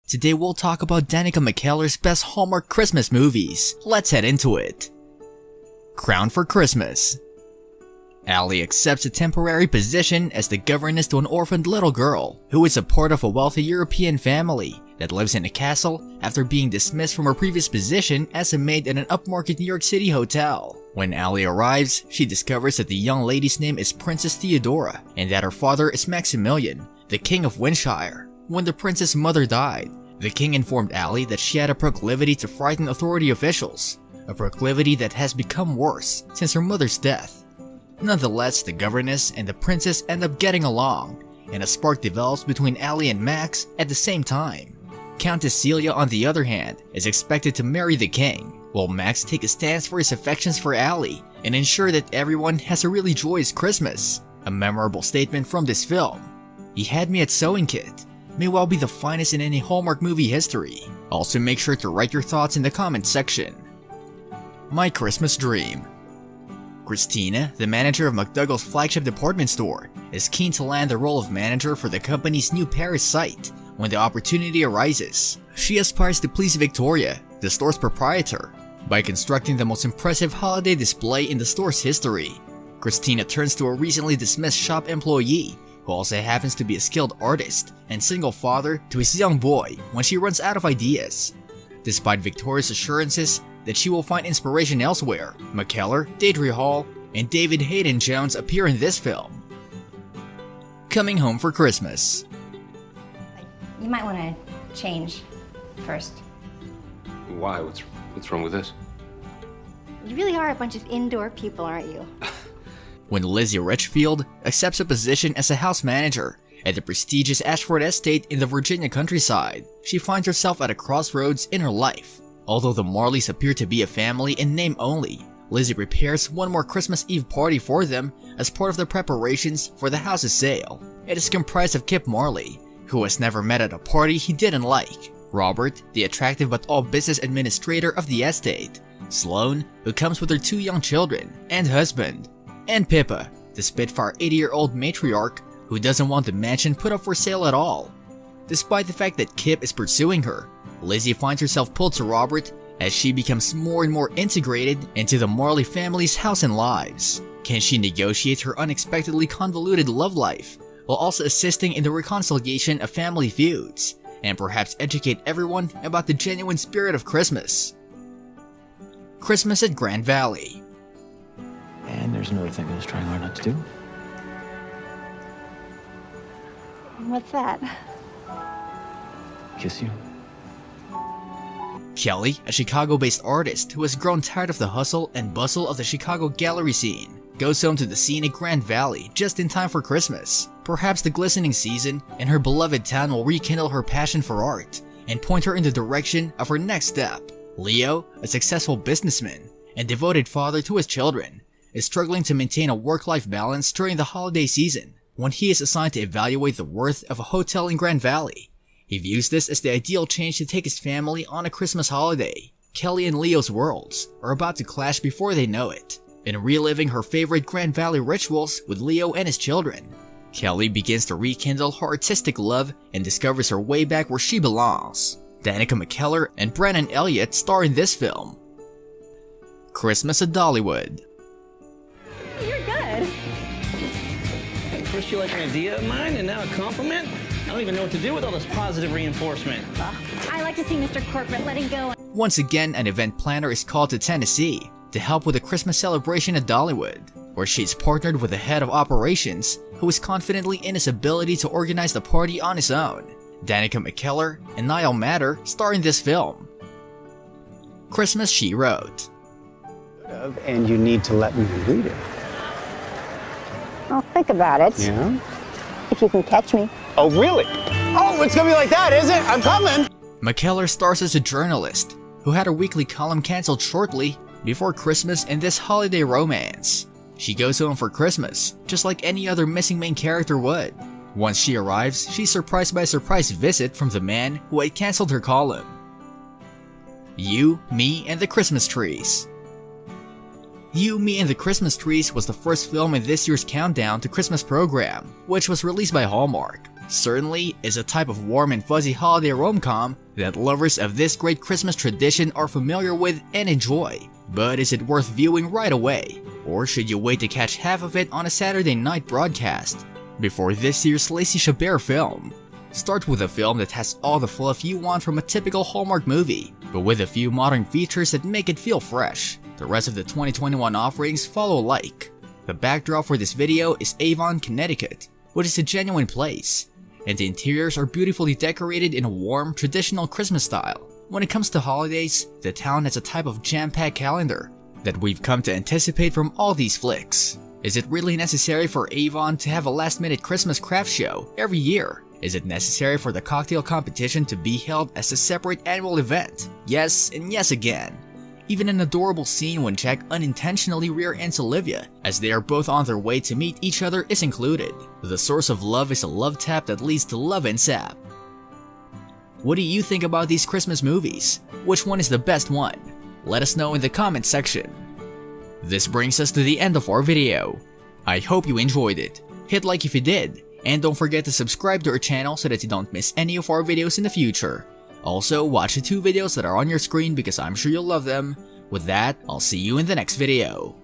Today we'll talk about Danica McKellar's best Hallmark Christmas movies. Let's head into it. Crowned for Christmas. Allie accepts a temporary position as the governess to an orphaned little girl who is a part of a wealthy European family that lives in a castle after being dismissed from her previous position as a maid at an upmarket New York City hotel. When Allie arrives, she discovers that the young lady's name is Princess Theodora and that her father is Maximilian, the King of Windshire. When the princess' mother died, the king informed Allie that she had a proclivity to frighten authority officials, a proclivity that has become worse since her mother's death. Nonetheless, the governess and the princess end up getting along, and a spark develops between Allie and Max at the same time. Countess Celia, on the other hand, is expected to marry the king, while Max takes a stance for his affections for Allie and ensure that everyone has a really joyous Christmas. A memorable statement from this film. "He had me at sewing kit" may well be the finest in any Hallmark movie history. Also make sure to write your thoughts in the comments section. My Christmas Dream. Christina, the manager of McDougall's flagship department store, is keen to land the role of manager for the company's new Paris site when the opportunity arises. She aspires to please Victoria, the store's proprietor, by constructing the most impressive holiday display in the store's history. Christina turns to a recently dismissed shop employee who also happens to be a skilled artist and single father to his young boy when she runs out of ideas. Despite Victoria's assurances that she will find inspiration elsewhere, McKellar, Deirdre Hall, and David Hayden Jones appear in this film. Coming Home for Christmas. You might want to change first. Why? What's wrong with this? You really are a bunch of indoor people, aren't you? When Lizzie Richfield accepts a position as a house manager at the prestigious Ashford estate in the Virginia countryside, she finds herself at a crossroads in her life. Although the Marleys appear to be a family in name only, Lizzie prepares one more Christmas Eve party for them as part of the preparations for the house's sale. It is comprised of Kip Marley, who has never met at a party he didn't like, Robert, the attractive but all-business administrator of the estate, Sloane, who comes with her 2 young children and husband, and Pippa, the Spitfire 80-year-old matriarch who doesn't want the mansion put up for sale at all. Despite the fact that Kip is pursuing her, Lizzie finds herself pulled to Robert as she becomes more and more integrated into the Marley family's house and lives. Can she negotiate her unexpectedly convoluted love life while also assisting in the reconciliation of family feuds, and perhaps educate everyone about the genuine spirit of Christmas? Christmas at Grand Valley. And there's another thing I was trying hard not to do. What's that? Kiss you. Kelly, a Chicago-based artist who has grown tired of the hustle and bustle of the Chicago gallery scene, goes home to the scenic Grand Valley just in time for Christmas. Perhaps the glistening season and her beloved town will rekindle her passion for art and point her in the direction of her next step. Leo, a successful businessman and devoted father to his children, is struggling to maintain a work-life balance during the holiday season when he is assigned to evaluate the worth of a hotel in Grand Valley. He views this as the ideal change to take his family on a Christmas holiday. Kelly and Leo's worlds are about to clash before they know it. In reliving her favorite Grand Valley rituals with Leo and his children, Kelly begins to rekindle her artistic love and discovers her way back where she belongs. Danica McKellar and Brennan Elliott star in this film. Christmas at Dollywood. You're good. First you like an idea of mine, and now a compliment? I don't even know what to do with all this positive reinforcement. I like to see Mr. Corporate letting go. Once again, an event planner is called to Tennessee to help with the Christmas celebration at Dollywood, where she's partnered with the head of operations who is confidently in his ability to organize the party on his own. Danica McKellar and Niall Matter star in this film. Christmas She Wrote. And you need to let me read it. I'll think about it. Yeah? If you can catch me. Oh, really? Oh, it's gonna be like that, is it? I'm coming! McKellar stars as a journalist who had her weekly column cancelled shortly before Christmas in this holiday romance. She goes home for Christmas, just like any other missing main character would. Once she arrives, she's surprised by a surprise visit from the man who had cancelled her column. You, Me, and the Christmas Trees. You, Me, and the Christmas Trees was the first film in this year's countdown to Christmas program, which was released by Hallmark. certainly is a type of warm and fuzzy holiday rom-com that lovers of this great Christmas tradition are familiar with and enjoy. But is it worth viewing right away? Or should you wait to catch half of it on a Saturday night broadcast? Before this year's Lacey Chabert film. Start with a film that has all the fluff you want from a typical Hallmark movie, but with a few modern features that make it feel fresh. The rest of the 2021 offerings follow alike. The backdrop for this video is Avon, Connecticut, which is a genuine place, and the interiors are beautifully decorated in a warm, traditional Christmas style. When it comes to holidays, the town has a type of jam-packed calendar that we've come to anticipate from all these flicks. Is it really necessary for Avon to have a last-minute Christmas craft show every year? Is it necessary for the cocktail competition to be held as a separate annual event? Yes and yes again. Even an adorable scene when Jack unintentionally rear-ends Olivia as they are both on their way to meet each other is included. The source of love is a love tap that leads to love and sap. What do you think about these Christmas movies? Which one is the best one? Let us know in the comment section. This brings us to the end of our video. I hope you enjoyed it. Hit like if you did, and don't forget to subscribe to our channel so that you don't miss any of our videos in the future. Also, watch the 2 videos that are on your screen because I'm sure you'll love them. With that, I'll see you in the next video.